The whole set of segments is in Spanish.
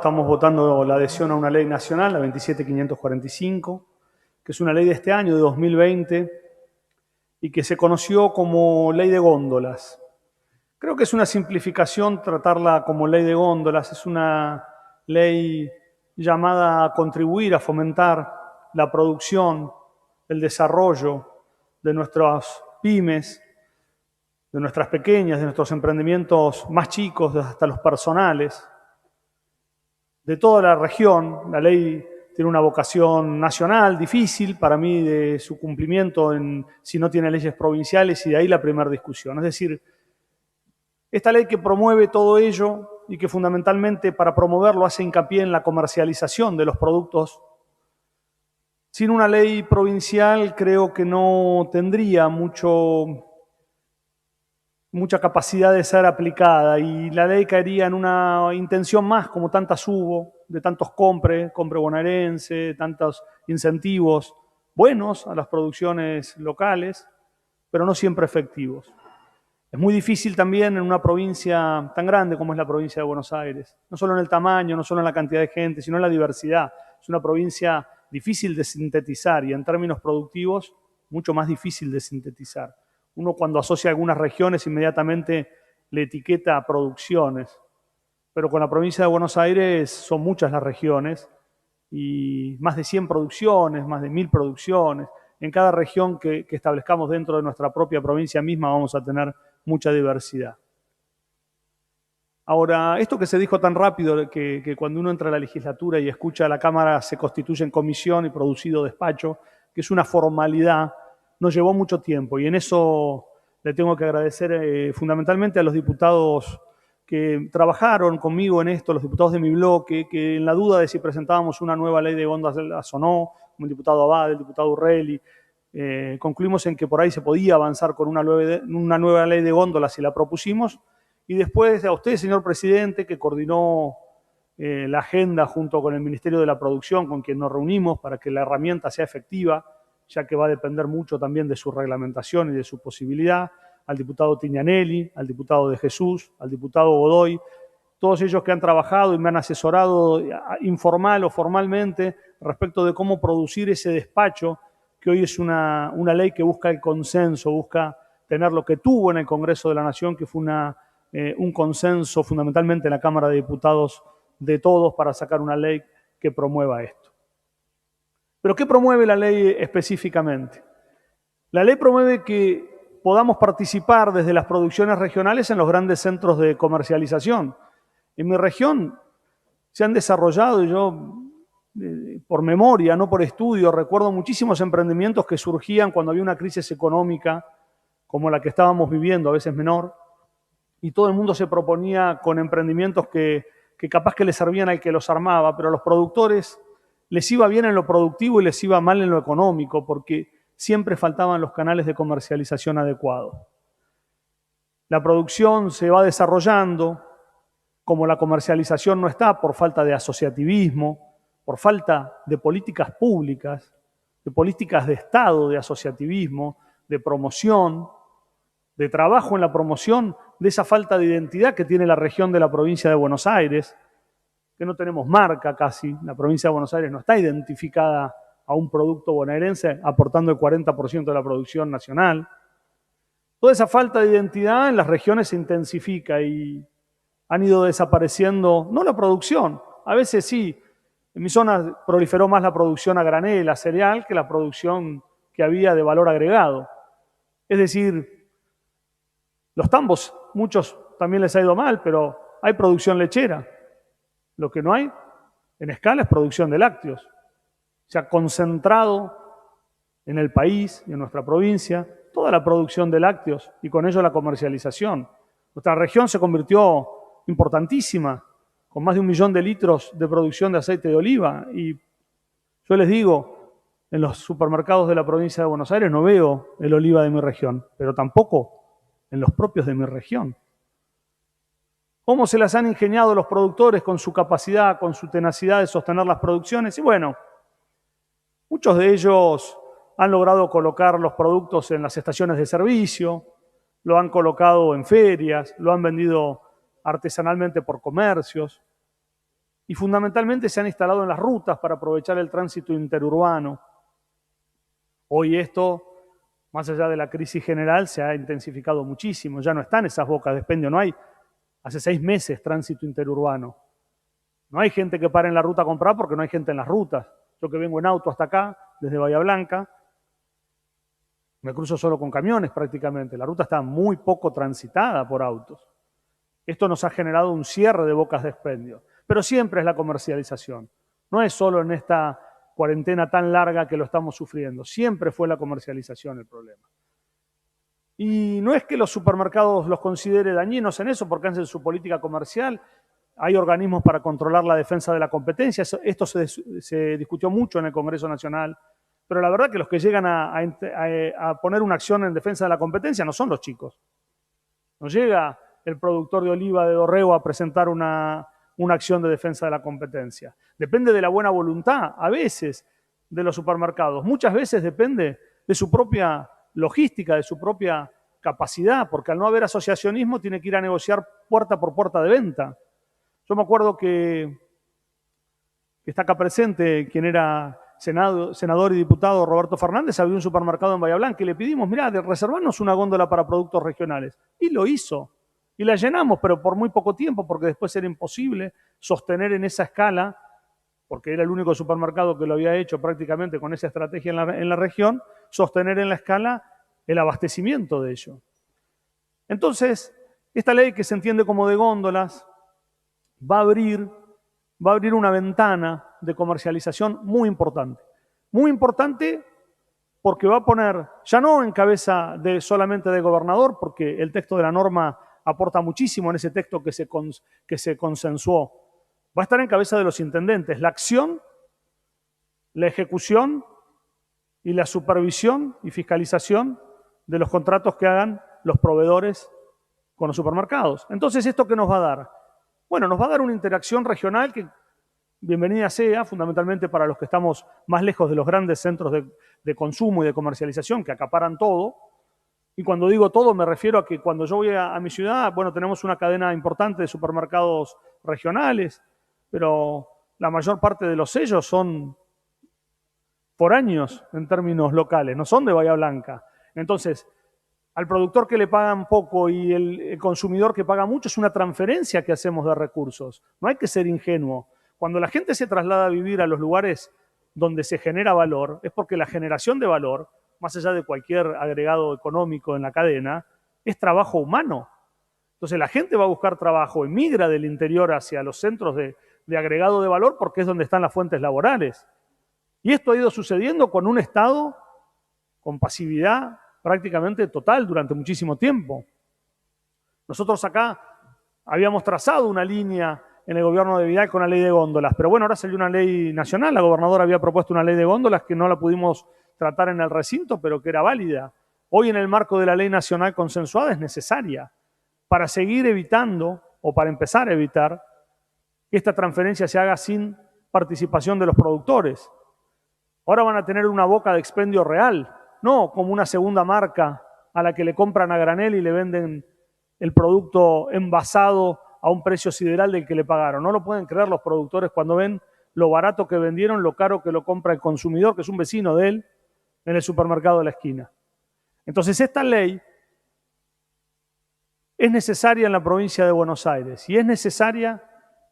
Estamos votando la adhesión a una ley nacional, la 27545, que es una ley de este año, de 2020, y que se conoció como ley de góndolas. Creo que es una simplificación tratarla como ley de góndolas. Es una ley llamada a contribuir, a fomentar la producción, el desarrollo de nuestras pymes, de nuestras pequeñas, de nuestros emprendimientos más chicos, hasta los personales, de toda la región. La ley tiene una vocación nacional difícil para mí de su cumplimiento si no tiene leyes provinciales, y de ahí la primera discusión. Es decir, esta ley que promueve todo ello y que fundamentalmente para promoverlo hace hincapié en la comercialización de los productos. Sin una ley provincial creo que no tendría mucha capacidad de ser aplicada, y la ley caería en una intención más, como tantas hubo, de tantos compre bonaerense, tantos incentivos buenos a las producciones locales, pero no siempre efectivos. Es muy difícil también en una provincia tan grande como es la provincia de Buenos Aires, no solo en el tamaño, no solo en la cantidad de gente, sino en la diversidad. Es una provincia difícil de sintetizar y en términos productivos mucho más difícil de sintetizar. Uno cuando asocia algunas regiones inmediatamente le etiqueta a producciones, pero con la provincia de Buenos Aires son muchas las regiones y más de 100 producciones, más de 1000 producciones. En cada región que establezcamos dentro de nuestra propia provincia misma vamos a tener mucha diversidad. Ahora, esto que se dijo tan rápido, que cuando uno entra a la legislatura y escucha a la Cámara se constituye en comisión y producido despacho, que es una formalidad, nos llevó mucho tiempo, y en eso le tengo que agradecer fundamentalmente a los diputados que trabajaron conmigo en esto, los diputados de mi bloque, que en la duda de si presentábamos una nueva ley de góndolas o no, como el diputado Abad, el diputado Urrelli, concluimos en que por ahí se podía avanzar con una nueva ley de góndolas y la propusimos. Y después a usted, señor presidente, que coordinó la agenda junto con el Ministerio de la Producción, con quien nos reunimos para que la herramienta sea efectiva, ya que va a depender mucho también de su reglamentación y de su posibilidad, al diputado Tignanelli, al diputado de Jesús, al diputado Godoy, todos ellos que han trabajado y me han asesorado informal o formalmente respecto de cómo producir ese despacho, que hoy es una ley que busca el consenso, busca tener lo que tuvo en el Congreso de la Nación, que fue un consenso fundamentalmente en la Cámara de Diputados de todos para sacar una ley que promueva esto. ¿Pero qué promueve la ley específicamente? La ley promueve que podamos participar desde las producciones regionales en los grandes centros de comercialización. En mi región se han desarrollado, y yo por memoria, no por estudio, recuerdo muchísimos emprendimientos que surgían cuando había una crisis económica como la que estábamos viviendo, a veces menor, y todo el mundo se proponía con emprendimientos que capaz que les servían al que los armaba, pero a los productores les iba bien en lo productivo y les iba mal en lo económico, porque siempre faltaban los canales de comercialización adecuados. La producción se va desarrollando, como la comercialización no está, por falta de asociativismo, por falta de políticas públicas, de políticas de Estado, de asociativismo, de promoción, de trabajo en la promoción de esa falta de identidad que tiene la región de la provincia de Buenos Aires, que no tenemos marca casi. La provincia de Buenos Aires no está identificada a un producto bonaerense aportando el 40% de la producción nacional. Toda esa falta de identidad en las regiones se intensifica y han ido desapareciendo, no la producción, a veces sí. En mi zona proliferó más la producción a granel, a cereal, que la producción que había de valor agregado. Es decir, los tambos, muchos también les ha ido mal, pero hay producción lechera. Lo que no hay en escala es producción de lácteos. Se ha concentrado en el país y en nuestra provincia toda la producción de lácteos y con ello la comercialización. Nuestra región se convirtió importantísima, con más de 1 millón de litros de producción de aceite de oliva. Y yo les digo, en los supermercados de la provincia de Buenos Aires no veo el oliva de mi región, pero tampoco en los propios de mi región. ¿Cómo se las han ingeniado los productores con su capacidad, con su tenacidad de sostener las producciones? Y bueno, muchos de ellos han logrado colocar los productos en las estaciones de servicio, lo han colocado en ferias, lo han vendido artesanalmente por comercios. y fundamentalmente se han instalado en las rutas para aprovechar el tránsito interurbano. Hoy esto, más allá de la crisis general, se ha intensificado muchísimo. Ya no están esas bocas de expendio, no hay hace 6 meses tránsito interurbano. No hay gente que pare en la ruta a comprar porque no hay gente en las rutas. Yo que vengo en auto hasta acá, desde Bahía Blanca, me cruzo solo con camiones prácticamente. La ruta está muy poco transitada por autos. Esto nos ha generado un cierre de bocas de expendio. Pero siempre es la comercialización. No es solo en esta cuarentena tan larga que lo estamos sufriendo. Siempre fue la comercialización el problema. Y no es que los supermercados los considere dañinos en eso porque hacen su política comercial. Hay organismos para controlar la defensa de la competencia. Esto se discutió mucho en el Congreso Nacional. Pero la verdad que los que llegan a poner una acción en defensa de la competencia no son los chicos. No llega el productor de oliva de Dorrego a presentar una acción de defensa de la competencia. Depende de la buena voluntad, a veces, de los supermercados. Muchas veces depende de su propia logística, de su propia capacidad, porque al no haber asociacionismo tiene que ir a negociar puerta por puerta de venta. Yo me acuerdo que está acá presente quien era senador y diputado Roberto Fernández, había un supermercado en Bahía Blanca y le pedimos, mirá, reservarnos una góndola para productos regionales. Y lo hizo. Y la llenamos, pero por muy poco tiempo, porque después era imposible sostener en esa escala, porque era el único supermercado que lo había hecho prácticamente con esa estrategia en la región, sostener en la escala el abastecimiento de ello. Entonces, esta ley que se entiende como de góndolas va a abrir una ventana de comercialización muy importante. Muy importante porque va a poner, ya no en cabeza solamente del gobernador, porque el texto de la norma aporta muchísimo en ese texto que se consensuó. Va a estar en cabeza de los intendentes. La acción, la ejecución y la supervisión y fiscalización de los contratos que hagan los proveedores con los supermercados. Entonces, ¿esto qué nos va a dar? Bueno, nos va a dar una interacción regional que, bienvenida sea, fundamentalmente para los que estamos más lejos de los grandes centros de consumo y de comercialización que acaparan todo. Y cuando digo todo, me refiero a que cuando yo voy a mi ciudad, bueno, tenemos una cadena importante de supermercados regionales, pero la mayor parte de los sellos son foráneos en términos locales, no son de Bahía Blanca. Entonces, al productor que le pagan poco y el consumidor que paga mucho es una transferencia que hacemos de recursos. No hay que ser ingenuo. Cuando la gente se traslada a vivir a los lugares donde se genera valor, es porque la generación de valor, más allá de cualquier agregado económico en la cadena, es trabajo humano. Entonces la gente va a buscar trabajo, emigra del interior hacia los centros de agregado de valor porque es donde están las fuentes laborales. Y esto ha ido sucediendo con un Estado con pasividad prácticamente total durante muchísimo tiempo. Nosotros acá habíamos trazado una línea en el gobierno de Vidal con la ley de góndolas, pero bueno, ahora salió una ley nacional, la gobernadora había propuesto una ley de góndolas que no la pudimos tratar en el recinto, pero que era válida. Hoy en el marco de la ley nacional consensuada es necesaria para seguir evitando, o para empezar a evitar, que esta transferencia se haga sin participación de los productores. Ahora van a tener una boca de expendio real, no como una segunda marca a la que le compran a granel y le venden el producto envasado a un precio sideral del que le pagaron. No lo pueden creer los productores cuando ven lo barato que vendieron, lo caro que lo compra el consumidor, que es un vecino de él, en el supermercado de la esquina. Entonces esta ley es necesaria en la provincia de Buenos Aires y es necesaria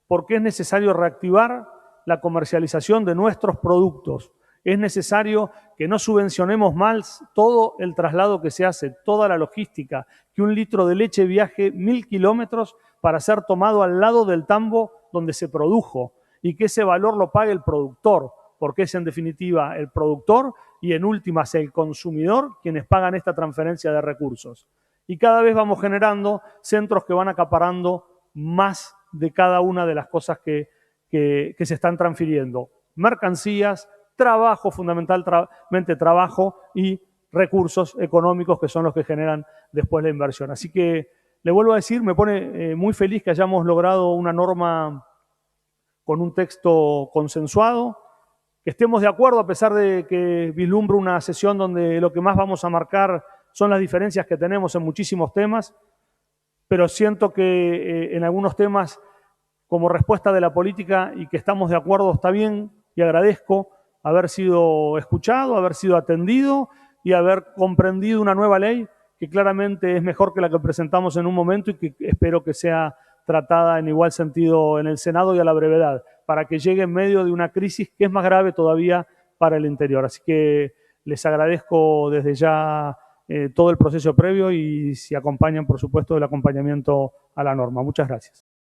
porque es necesario reactivar la comercialización de nuestros productos. Es necesario que no subvencionemos más todo el traslado que se hace, toda la logística, que un litro de leche viaje 1000 kilómetros para ser tomado al lado del tambo donde se produjo y que ese valor lo pague el productor, porque es en definitiva el productor y en últimas el consumidor quienes pagan esta transferencia de recursos. Y cada vez vamos generando centros que van acaparando más de cada una de las cosas que se están transfiriendo. Mercancías, trabajo, fundamentalmente trabajo y recursos económicos que son los que generan después la inversión. Así que le vuelvo a decir, me pone muy feliz que hayamos logrado una norma con un texto consensuado, que estemos de acuerdo a pesar de que vislumbro una sesión donde lo que más vamos a marcar son las diferencias que tenemos en muchísimos temas, pero siento que en algunos temas como respuesta de la política y que estamos de acuerdo está bien, y agradezco haber sido escuchado, haber sido atendido y haber comprendido una nueva ley que claramente es mejor que la que presentamos en un momento y que espero que sea tratada en igual sentido en el Senado y a la brevedad, para que llegue en medio de una crisis que es más grave todavía para el interior. Así que les agradezco desde ya todo el proceso previo y si acompañan, por supuesto, el acompañamiento a la norma. Muchas gracias.